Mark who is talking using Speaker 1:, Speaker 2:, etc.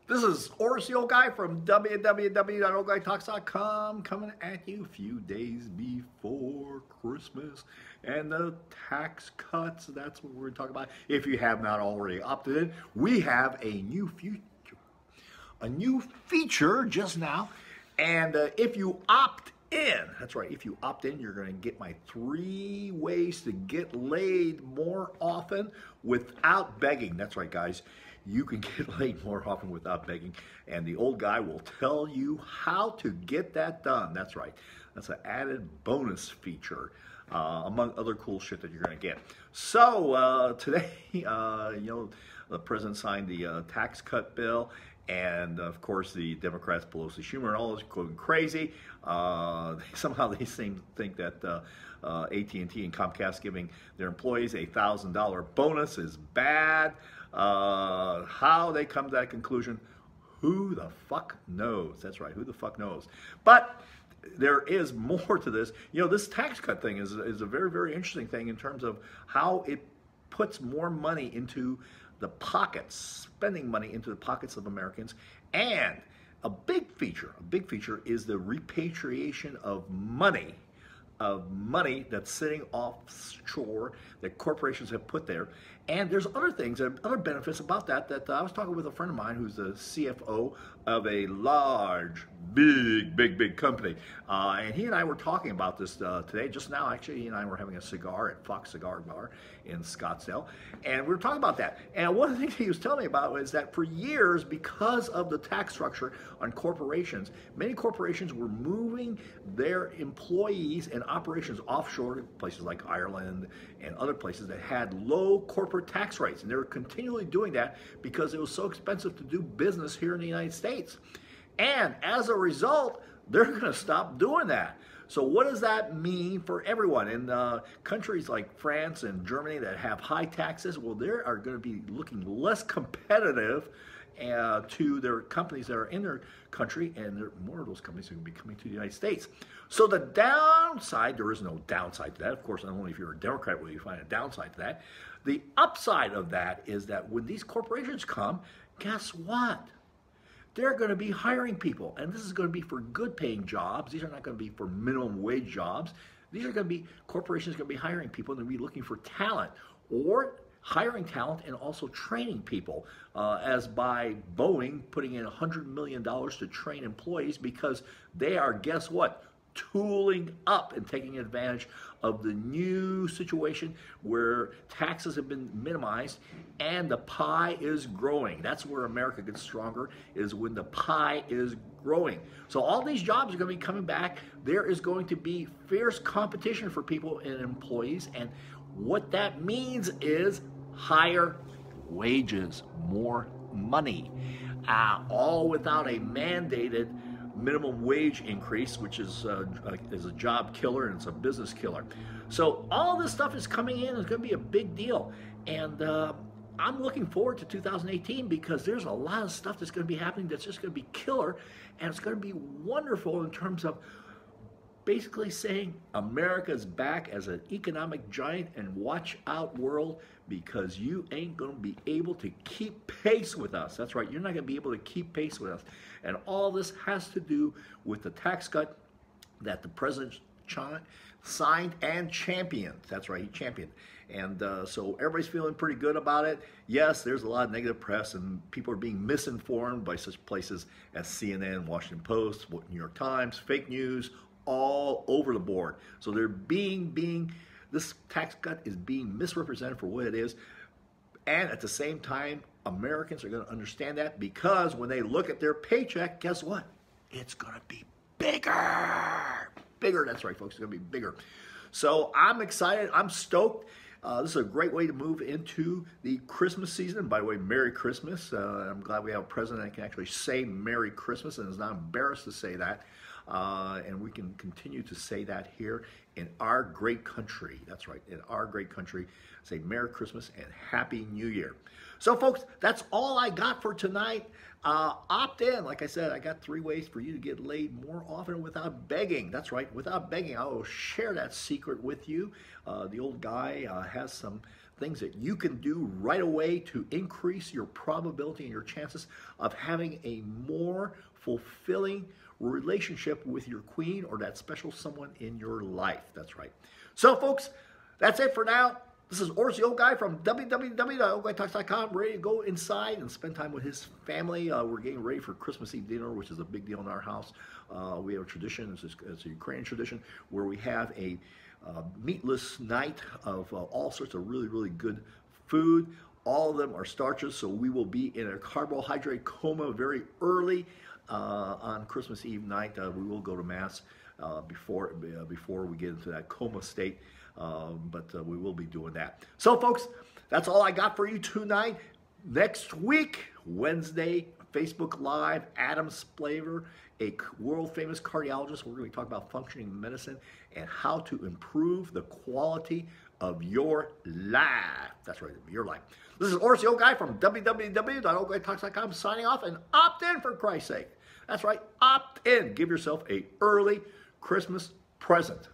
Speaker 1: This is Horace the Old Guy from www.oldguytalks.com coming at you a few days before Christmas and the tax cuts. That's what we're talking about. If you have not already opted in, we have a new feature just now. And if you opt in, that's right, if you opt in, you're going to get my 3 ways to get laid more often without begging. That's right, guys. You can get laid more often without begging, and the old guy will tell you how to get that done. That's right. That's an added bonus feature, among other cool shit that you're going to get. So today, the president signed the tax cut bill, and of course the Democrats, Pelosi, Schumer, and all those going crazy. Somehow they seem to think that AT&T and Comcast giving their employees a $1,000 bonus is bad. How they come to that conclusion, who the fuck knows? That's right, who the fuck knows? But there is more to this. You know, this tax cut thing is a very, very interesting thing in terms of how it puts more money into the pockets, spending money into the pockets of Americans. And a big feature is the repatriation of money that's sitting offshore that corporations have put there. And there's other things, other benefits about that I was talking with a friend of mine who's the CFO of a large, big company. And he and I were talking about this today, just now. Actually, he and I were having a cigar at Fox Cigar Bar in Scottsdale. And we were talking about that. And one of the things he was telling me about was that for years, because of the tax structure on corporations, many corporations were moving their employees and operations offshore to places like Ireland and other places that had low corporate tax rates. And they were continually doing that because it was so expensive to do business here in the United States. And as a result, they're going to stop doing that. So what does that mean for everyone? In countries like France and Germany that have high taxes, well, they are going to be looking less competitive to their companies that are in their country, and more of those companies are going to be coming to the United States. So the downside, there is no downside to that. Of course, not only if you're a Democrat will you find a downside to that. The upside of that is that when these corporations come, guess what? They're going to be hiring people, and this is going to be for good paying jobs. These are not going to be for minimum wage jobs. These are going to be, corporations are going to be hiring people, and they're going to be looking for talent, or hiring talent and also training people, as by Boeing putting in $100 million to train employees because they are, guess what, tooling up and taking advantage of the new situation where taxes have been minimized and the pie is growing. That's where America gets stronger, is when the pie is growing. So all these jobs are going to be coming back. There is going to be fierce competition for people and employees, and what that means is higher wages, more money, all without a mandated minimum wage increase, which is a job killer and it's a business killer. So all this stuff is coming in. It's going to be a big deal. And I'm looking forward to 2018 because there's a lot of stuff that's going to be happening that's just going to be killer. And it's going to be wonderful in terms of basically saying America's back as an economic giant, and watch out, world, because you ain't going to be able to keep pace with us. That's right, you're not going to be able to keep pace with us. And all this has to do with the tax cut that the president signed and championed. That's right, he championed. And so everybody's feeling pretty good about it. Yes, there's a lot of negative press, and people are being misinformed by such places as CNN, Washington Post, New York Times, fake news, all over the board. So they're this tax cut is being misrepresented for what it is. And at the same time, Americans are going to understand that, because when they look at their paycheck, guess what? It's going to be bigger. Bigger, that's right, folks. It's going to be bigger. So I'm excited. I'm stoked. This is a great way to move into the Christmas season. By the way, Merry Christmas. I'm glad we have a president that can actually say Merry Christmas and is not embarrassed to say that. And we can continue to say that here in our great country. That's right, in our great country. Say Merry Christmas and Happy New Year. So, folks, that's all I got for tonight. Opt in. Like I said, I got 3 ways for you to get laid more often without begging. That's right, without begging. I will share that secret with you. The old guy has some things that you can do right away to increase your probability and your chances of having a more fulfilling relationship with your queen or that special someone in your life. That's right. So, folks, that's it for now. This is Oris, the old guy from www.oldguytalks.com, ready to go inside and spend time with his family. We're getting ready for Christmas Eve dinner, which is a big deal in our house. We have a tradition, it's a Ukrainian tradition, where we have a meatless night of all sorts of really, really good food. All of them are starches, so we will be in a carbohydrate coma very early on Christmas Eve night. We will go to Mass before we get into that coma state. But we will be doing that. So, folks, that's all I got for you tonight. Next week, Wednesday, Facebook Live, Adam Splaver, a world-famous cardiologist. We're going to be talking about functioning medicine and how to improve the quality of your life. That's right, your life. This is Oris, the old guy from www.oldguytalks.com signing off, and opt in for Christ's sake. That's right, opt in. Give yourself an early Christmas present.